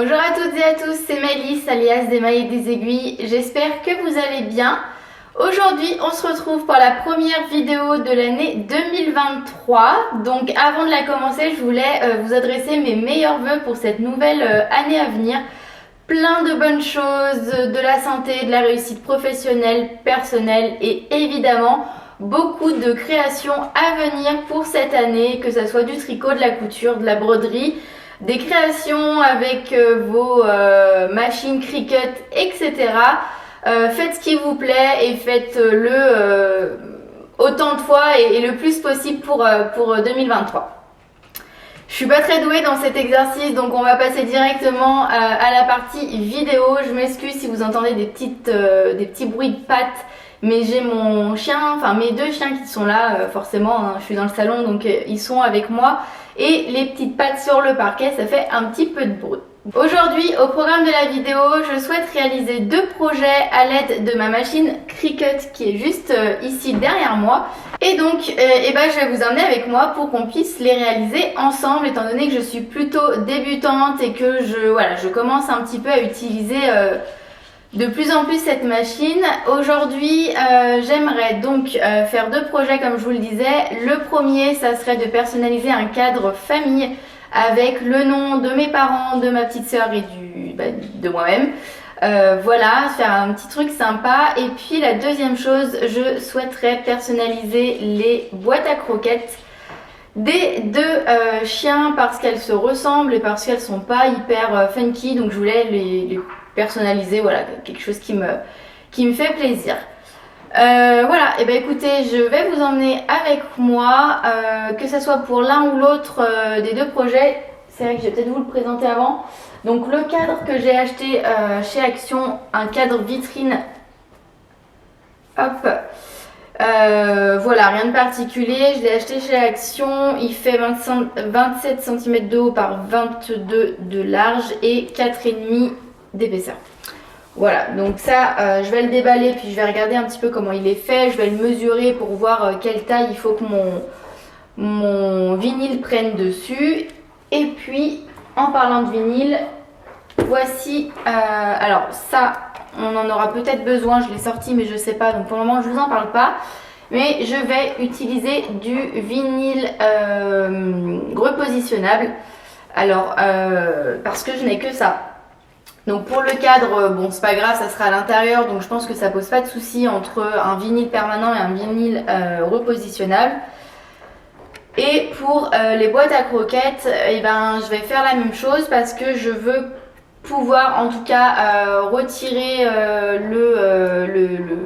Bonjour à toutes et à tous, c'est Maëlys alias des mailles et des aiguilles, j'espère que vous allez bien. Aujourd'hui on se retrouve pour la première vidéo de l'année 2023. Donc avant de la commencer, je voulais vous adresser mes meilleurs vœux pour cette nouvelle année à venir. Plein de bonnes choses, de la santé, de la réussite professionnelle, personnelle et évidemment beaucoup de créations à venir pour cette année, que ce soit du tricot, de la couture, de la broderie, des créations avec vos machines Cricut, etc. Faites ce qui vous plaît et faites-le autant de fois et le plus possible pour 2023. Je suis pas très douée dans cet exercice, donc on va passer directement à la partie vidéo. Je m'excuse si vous entendez des petits bruits de pattes, mais j'ai mon chien, enfin mes deux chiens qui sont là, forcément, hein, je suis dans le salon, donc ils sont avec moi. Et les petites pattes sur le parquet, ça fait un petit peu de bruit. Aujourd'hui, au programme de la vidéo, je souhaite réaliser deux projets à l'aide de ma machine Cricut qui est juste ici derrière moi. Et donc, je vais vous emmener avec moi pour qu'on puisse les réaliser ensemble, étant donné que je suis plutôt débutante et que je commence un petit peu à utiliser de plus en plus cette machine. Aujourd'hui, j'aimerais donc faire deux projets comme je vous le disais. Le premier, ça serait de personnaliser un cadre famille avec le nom de mes parents, de ma petite sœur et de moi-même. Voilà, faire un petit truc sympa. Et puis la deuxième chose, je souhaiterais personnaliser les boîtes à croquettes des deux chiens parce qu'elles se ressemblent et parce qu'elles sont pas hyper funky. Donc je voulais les personnaliser, voilà, quelque chose qui me fait plaisir. Voilà, et écoutez, je vais vous emmener avec moi, que ce soit pour l'un ou l'autre des deux projets. C'est vrai que je vais peut-être vous le présenter avant. Donc le cadre que j'ai acheté chez Action, un cadre vitrine, hop, voilà, rien de particulier, je l'ai acheté chez Action, il fait 27 cm de haut par 22 de large et 4,5 d'épaisseur. Voilà, donc ça, je vais le déballer puis je vais regarder un petit peu comment il est fait. Je vais le mesurer pour voir quelle taille il faut que mon vinyle prenne dessus. Et puis, en parlant de vinyle, voici, alors ça, on en aura peut-être besoin, je l'ai sorti mais je sais pas, donc pour le moment je vous en parle pas. Mais je vais utiliser du vinyle repositionnable, alors parce que je n'ai que ça. Donc pour le cadre, bon c'est pas grave, ça sera à l'intérieur, donc je pense que ça pose pas de souci entre un vinyle permanent et un vinyle repositionnable. Et pour les boîtes à croquettes, je vais faire la même chose parce que je veux pouvoir en tout cas retirer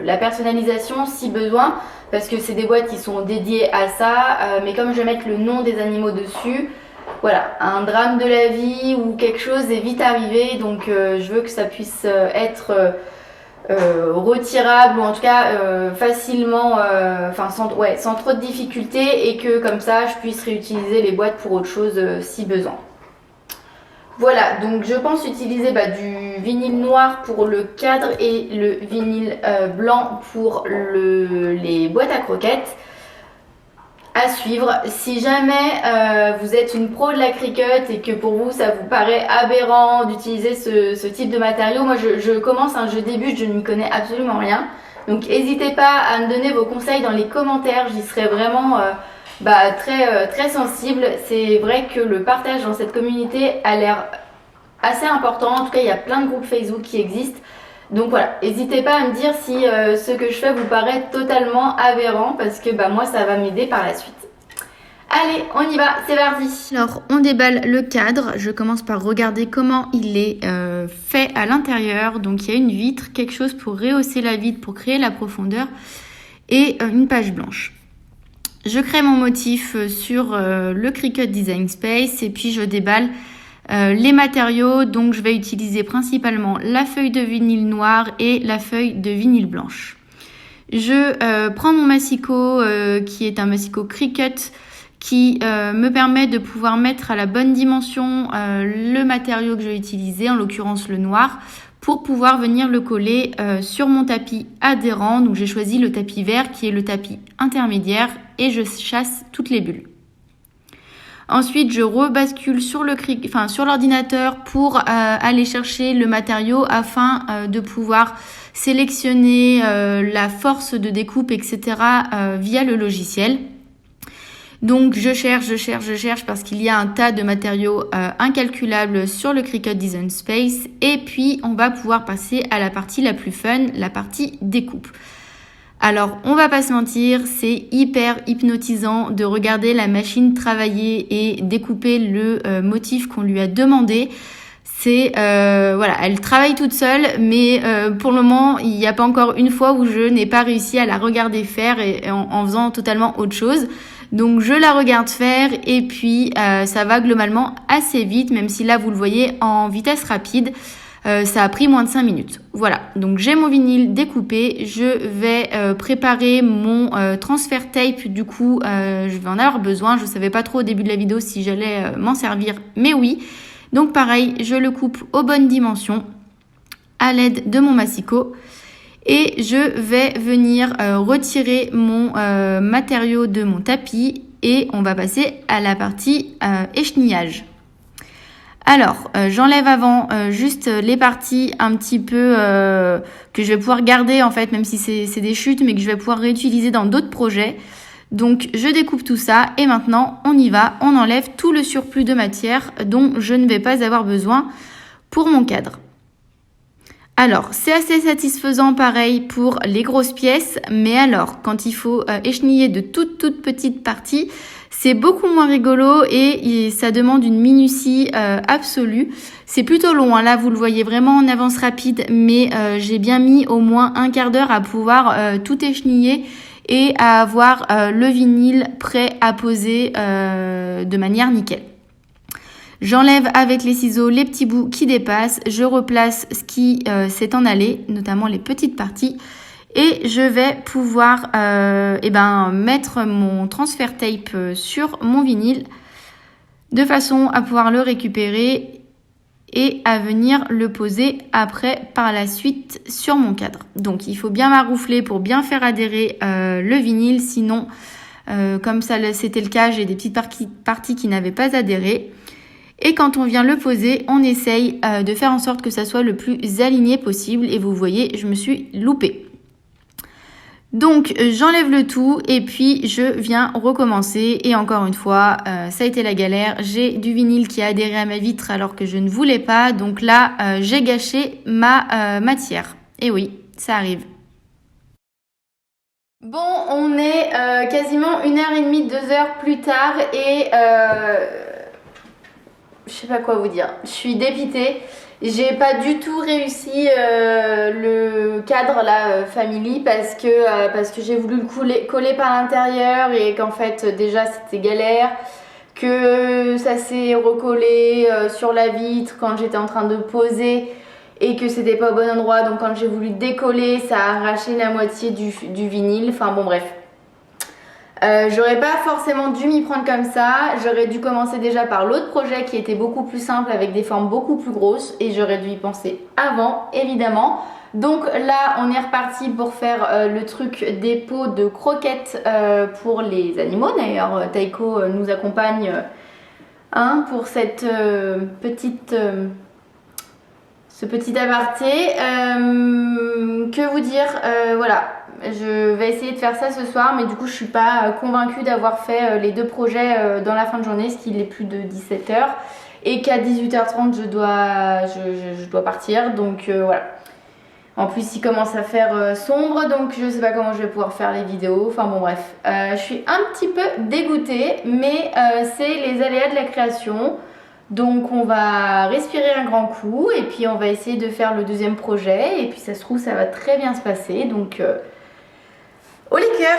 la personnalisation si besoin, parce que c'est des boîtes qui sont dédiées à ça, mais comme je vais mettre le nom des animaux dessus, voilà, un drame de la vie ou quelque chose est vite arrivé, donc je veux que ça puisse être retirable ou en tout cas facilement, sans trop de difficultés, et que comme ça je puisse réutiliser les boîtes pour autre chose si besoin. Voilà, donc je pense utiliser du vinyle noir pour le cadre et le vinyle blanc pour les boîtes à croquettes. À suivre. Si jamais vous êtes une pro de la Cricut et que pour vous ça vous paraît aberrant d'utiliser ce type de matériaux, moi je commence, je débute, je n'y connais absolument rien. Donc n'hésitez pas à me donner vos conseils dans les commentaires, j'y serai vraiment très sensible. C'est vrai que le partage dans cette communauté a l'air assez important, en tout cas il y a plein de groupes Facebook qui existent. Donc voilà, n'hésitez pas à me dire si ce que je fais vous paraît totalement aberrant, parce que moi ça va m'aider par la suite. Allez, on y va, c'est parti. Alors on déballe le cadre, je commence par regarder comment il est fait à l'intérieur. Donc il y a une vitre, quelque chose pour rehausser la vitre, pour créer la profondeur, et une page blanche. Je crée mon motif sur le Cricut Design Space et puis je déballe les matériaux. Donc je vais utiliser principalement la feuille de vinyle noir et la feuille de vinyle blanche. Je prends mon massicot qui est un massicot Cricut qui me permet de pouvoir mettre à la bonne dimension le matériau que je vais utiliser, en l'occurrence le noir, pour pouvoir venir le coller sur mon tapis adhérent. Donc j'ai choisi le tapis vert qui est le tapis intermédiaire et je chasse toutes les bulles. Ensuite, je rebascule sur sur l'ordinateur pour aller chercher le matériau afin de pouvoir sélectionner la force de découpe, etc. Via le logiciel. Donc je cherche parce qu'il y a un tas de matériaux incalculables sur le Cricut Design Space. Et puis on va pouvoir passer à la partie la plus fun, la partie découpe. Alors on va pas se mentir, c'est hyper hypnotisant de regarder la machine travailler et découper le motif qu'on lui a demandé. C'est voilà, elle travaille toute seule, mais pour le moment il n'y a pas encore une fois où je n'ai pas réussi à la regarder faire et en faisant totalement autre chose. Donc je la regarde faire et puis ça va globalement assez vite, même si là vous le voyez en vitesse rapide, ça a pris moins de 5 minutes. Voilà, donc j'ai mon vinyle découpé, je vais préparer mon transfert tape, du coup je vais en avoir besoin, je savais pas trop au début de la vidéo si j'allais m'en servir, mais oui. Donc pareil, je le coupe aux bonnes dimensions à l'aide de mon massicot. Et je vais venir retirer mon matériau de mon tapis et on va passer à la partie échenillage. Alors, j'enlève avant juste les parties un petit peu que je vais pouvoir garder en fait, même si c'est des chutes, mais que je vais pouvoir réutiliser dans d'autres projets. Donc, je découpe tout ça et maintenant, on y va. On enlève tout le surplus de matière dont je ne vais pas avoir besoin pour mon cadre. Alors, c'est assez satisfaisant pareil pour les grosses pièces, mais alors, quand il faut écheniller de toutes petites parties, c'est beaucoup moins rigolo et ça demande une minutie absolue. C'est plutôt long, hein. Là vous le voyez vraiment en avance rapide, mais j'ai bien mis au moins un quart d'heure à pouvoir tout écheniller et à avoir le vinyle prêt à poser de manière nickel. J'enlève avec les ciseaux les petits bouts qui dépassent, je replace ce qui s'est en allé, notamment les petites parties, et je vais pouvoir mettre mon transfert tape sur mon vinyle de façon à pouvoir le récupérer et à venir le poser après par la suite sur mon cadre. Donc il faut bien maroufler pour bien faire adhérer le vinyle, sinon comme ça c'était le cas, j'ai des petites parties qui n'avaient pas adhéré. Et quand on vient le poser, on essaye de faire en sorte que ça soit le plus aligné possible. Et vous voyez, je me suis loupée. Donc j'enlève le tout et puis je viens recommencer. Et encore une fois, ça a été la galère. J'ai du vinyle qui a adhéré à ma vitre alors que je ne voulais pas. Donc là, j'ai gâché ma matière. Et oui, ça arrive. Bon, on est quasiment 1h30, 2h plus tard et... je sais pas quoi vous dire, je suis dépitée, j'ai pas du tout réussi le cadre là Family parce que j'ai voulu le coller par l'intérieur et qu'en fait déjà c'était galère, que ça s'est recollé sur la vitre quand j'étais en train de poser et que c'était pas au bon endroit, donc quand j'ai voulu décoller ça a arraché la moitié du vinyle, enfin bon bref. J'aurais pas forcément dû m'y prendre comme ça, j'aurais dû commencer déjà par l'autre projet qui était beaucoup plus simple avec des formes beaucoup plus grosses et j'aurais dû y penser avant évidemment. Donc là on est reparti pour faire le truc des pots de croquettes pour les animaux. D'ailleurs Taiko nous accompagne pour cette ce petit aparté. Que vous dire, voilà, je vais essayer de faire ça ce soir, mais du coup je suis pas convaincue d'avoir fait les deux projets dans la fin de journée, ce qu'il est plus de 17h et qu'à 18h30 je dois partir, donc voilà. En plus il commence à faire sombre, donc je sais pas comment je vais pouvoir faire les vidéos, enfin bon bref. Je suis un petit peu dégoûtée, mais c'est les aléas de la création. Donc on va respirer un grand coup et puis on va essayer de faire le deuxième projet et puis ça se trouve ça va très bien se passer, donc au liqueur.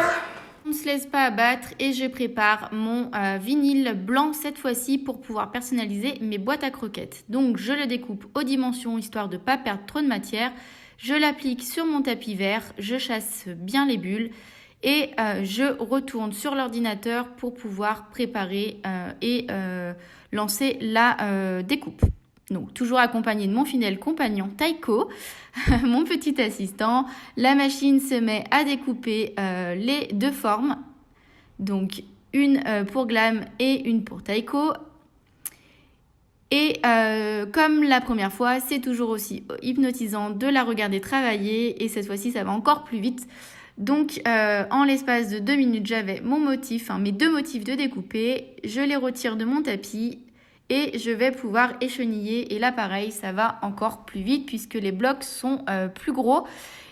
On ne se laisse pas abattre et je prépare mon vinyle blanc cette fois-ci pour pouvoir personnaliser mes boîtes à croquettes. Donc je le découpe aux dimensions histoire de ne pas perdre trop de matière. Je l'applique sur mon tapis vert, je chasse bien les bulles et je retourne sur l'ordinateur pour pouvoir préparer et lancer la découpe. Donc toujours accompagné de mon fidèle compagnon Taiko, mon petit assistant. La machine se met à découper les deux formes. Donc une pour Glam et une pour Taiko. Et comme la première fois, c'est toujours aussi hypnotisant de la regarder travailler et cette fois-ci ça va encore plus vite. Donc en l'espace de 2 minutes, j'avais mon motif, mes 2 motifs de découper, je les retire de mon tapis et je vais pouvoir écheniller. Et là pareil, ça va encore plus vite puisque les blocs sont plus gros.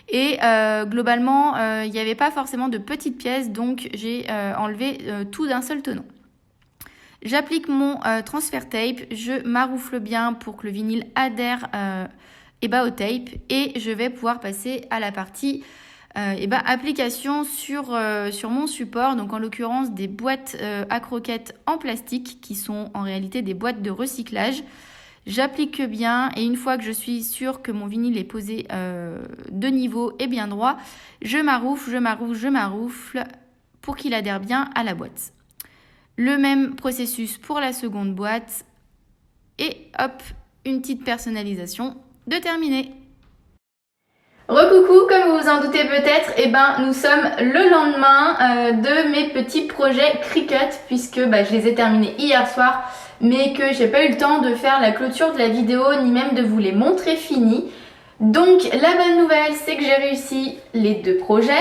Et globalement, il n'y avait pas forcément de petites pièces, donc j'ai enlevé tout d'un seul tenant. J'applique mon transfert tape, je maroufle bien pour que le vinyle adhère au tape et je vais pouvoir passer à la partie application sur mon support, donc en l'occurrence des boîtes à croquettes en plastique qui sont en réalité des boîtes de recyclage. J'applique bien et une fois que je suis sûre que mon vinyle est posé de niveau et bien droit, je maroufle pour qu'il adhère bien à la boîte. Le même processus pour la seconde boîte et hop, une petite personnalisation de terminé. Recoucou, comme vous vous en doutez peut-être, nous sommes le lendemain de mes petits projets Cricut puisque je les ai terminés hier soir mais que j'ai pas eu le temps de faire la clôture de la vidéo ni même de vous les montrer finis. Donc la bonne nouvelle c'est que j'ai réussi les 2 projets,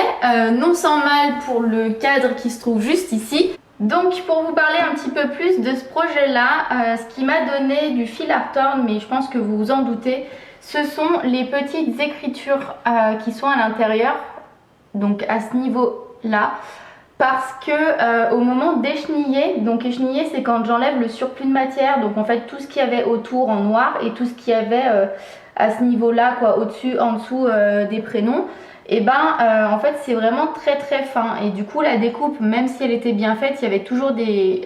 non sans mal pour le cadre qui se trouve juste ici. Donc pour vous parler un petit peu plus de ce projet là, ce qui m'a donné du fil à retordre, mais je pense que vous vous en doutez, ce sont les petites écritures qui sont à l'intérieur, donc à ce niveau là, parce que au moment d'écheniller, donc écheniller c'est quand j'enlève le surplus de matière, donc en fait tout ce qu'il y avait autour en noir et tout ce qu'il y avait à ce niveau là, au-dessus, en dessous des prénoms. En fait c'est vraiment très très fin et du coup la découpe, même si elle était bien faite, il y avait toujours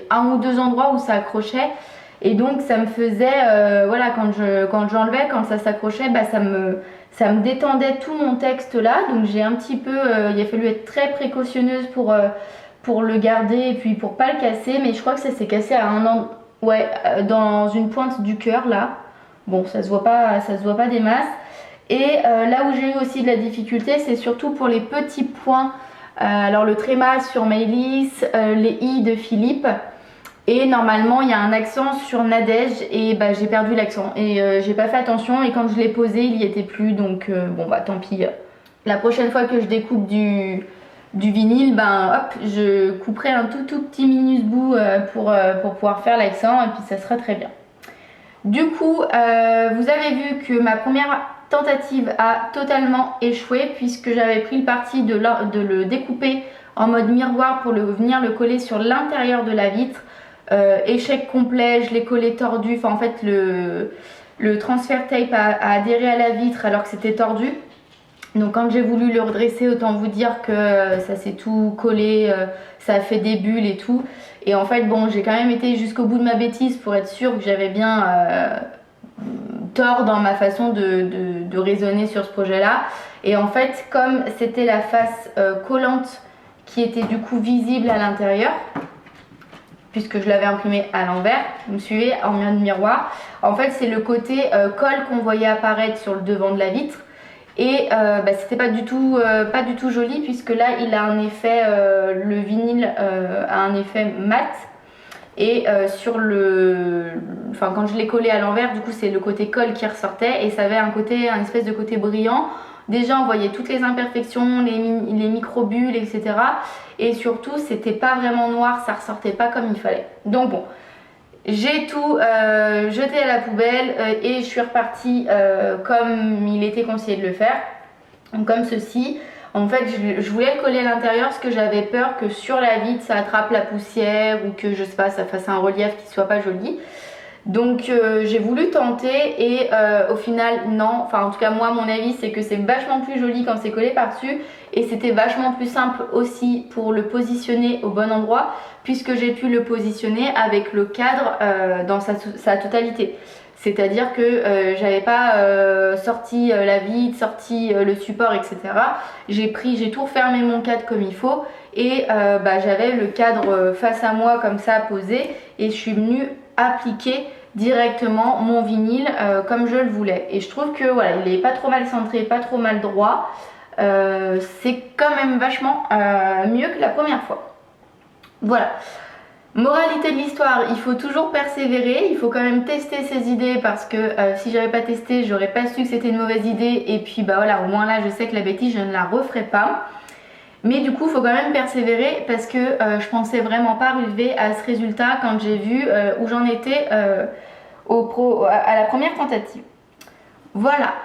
un ou deux endroits où ça accrochait et donc ça me faisait quand j'enlevais, quand ça s'accrochait, ça me détendait tout mon texte là. Donc j'ai un petit peu il a fallu être très précautionneuse pour le garder et puis pour pas le casser, mais je crois que ça s'est cassé à un endroit, dans une pointe du cœur là. Bon, ça se voit pas des masses. Et là où j'ai eu aussi de la difficulté, c'est surtout pour les petits points. Alors le tréma sur Maëlys, les i de Philippe. Et normalement il y a un accent sur Nadège et j'ai perdu l'accent. Et j'ai pas fait attention et quand je l'ai posé il y était plus. Donc tant pis. La prochaine fois que je découpe du vinyle, je couperai un tout petit minus bout pour pouvoir faire l'accent et puis ça sera très bien. Du coup, vous avez vu que ma première tentative a totalement échoué puisque j'avais pris le parti de le découper en mode miroir pour venir le coller sur l'intérieur de la vitre. Échec complet, je l'ai collé tordu, en fait le transfert tape a adhéré à la vitre alors que c'était tordu. Donc quand j'ai voulu le redresser, autant vous dire que ça s'est tout collé, ça a fait des bulles et tout. Et en fait j'ai quand même été jusqu'au bout de ma bêtise pour être sûre que j'avais bien tort dans ma façon de raisonner sur ce projet là. Et en fait comme c'était la face collante qui était du coup visible à l'intérieur, puisque je l'avais imprimé à l'envers, vous me suivez, en mode miroir, en fait c'est le côté colle qu'on voyait apparaître sur le devant de la vitre. Et c'était pas du tout joli puisque là il a un effet, le vinyle a un effet mat. Et quand je l'ai collé à l'envers, du coup c'est le côté colle qui ressortait et ça avait un espèce de côté brillant. Déjà on voyait toutes les imperfections, les micro-bulles, etc. Et surtout c'était pas vraiment noir, ça ressortait pas comme il fallait. Donc bon, j'ai tout jeté à la poubelle et je suis repartie comme il était conseillé de le faire. Donc comme ceci. En fait je voulais le coller à l'intérieur parce que j'avais peur que sur la vitre ça attrape la poussière ou que je sais pas, ça fasse un relief qui soit pas joli. Donc j'ai voulu tenter et au final non, en tout cas moi mon avis c'est que c'est vachement plus joli quand c'est collé par dessus et c'était vachement plus simple aussi pour le positionner au bon endroit puisque j'ai pu le positionner avec le cadre dans sa totalité. C'est-à-dire que j'avais pas sorti la vitre, sorti le support, etc. J'ai tout refermé mon cadre comme il faut et j'avais le cadre face à moi comme ça posé et je suis venue appliquer directement mon vinyle comme je le voulais. Et je trouve que voilà, il est pas trop mal centré, pas trop mal droit. C'est quand même vachement mieux que la première fois. Voilà. Moralité de l'histoire, il faut toujours persévérer, il faut quand même tester ses idées parce que si j'avais pas testé, j'aurais pas su que c'était une mauvaise idée et puis bah voilà, au moins là je sais que la bêtise je ne la referai pas. Mais du coup, il faut quand même persévérer parce que je pensais vraiment pas arriver à ce résultat quand j'ai vu où j'en étais à la première tentative. Voilà,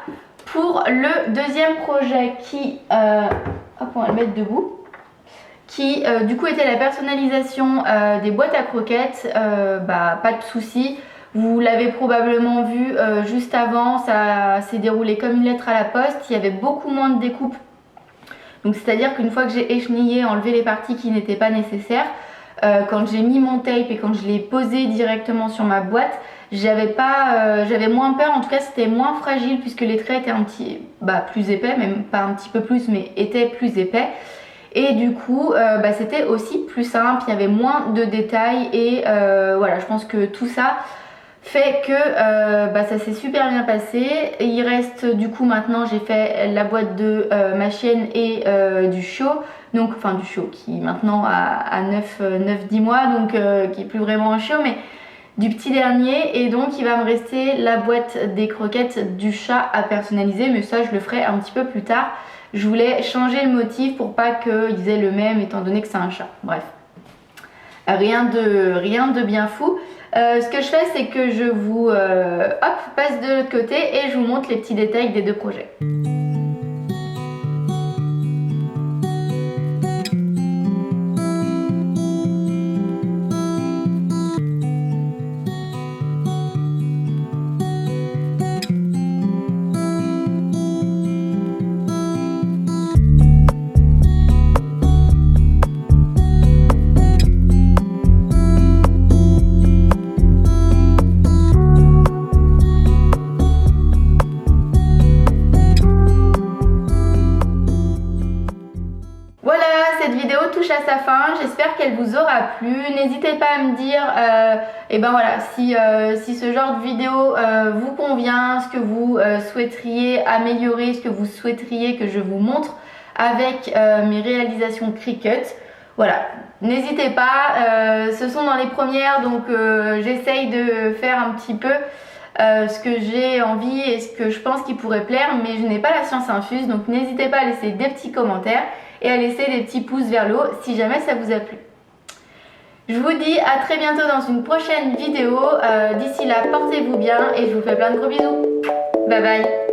pour le deuxième projet qui, hop, on va le mettre debout, qui du coup était la personnalisation des boîtes à croquettes. Pas de souci, vous l'avez probablement vu juste avant, ça s'est déroulé comme une lettre à la poste, il y avait beaucoup moins de découpes. Donc c'est à dire qu'une fois que j'ai échenillé, enlevé les parties qui n'étaient pas nécessaires, quand j'ai mis mon tape et quand je l'ai posé directement sur ma boîte, j'avais moins peur, en tout cas c'était moins fragile puisque les traits étaient un petit plus épais, même pas un petit peu plus mais étaient plus épais. Et du coup c'était aussi plus simple, il y avait moins de détails et voilà, je pense que tout ça fait que ça s'est super bien passé. Et il reste du coup maintenant, j'ai fait la boîte de ma chienne et du chiot, donc enfin du chiot qui maintenant a 9-10 mois, donc qui est plus vraiment un chiot mais du petit dernier. Et donc il va me rester la boîte des croquettes du chat à personnaliser, mais ça je le ferai un petit peu plus tard. Je voulais changer le motif pour pas qu'ils aient le même étant donné que c'est un chat. Bref, rien de bien fou. Ce que je fais, c'est que je vous passe de l'autre côté et je vous montre les petits détails des deux projets. Cette vidéo touche à sa fin, j'espère qu'elle vous aura plu. N'hésitez pas à me dire si ce genre de vidéo vous convient, ce que vous souhaiteriez améliorer, ce que vous souhaiteriez que je vous montre avec mes réalisations Cricut. Voilà, n'hésitez pas, ce sont dans les premières, donc j'essaye de faire un petit peu ce que j'ai envie et ce que je pense qui pourrait plaire, mais je n'ai pas la science infuse, donc n'hésitez pas à laisser des petits commentaires et à laisser des petits pouces vers le haut si jamais ça vous a plu. Je vous dis à très bientôt dans une prochaine vidéo. D'ici là, portez-vous bien et je vous fais plein de gros bisous. Bye bye.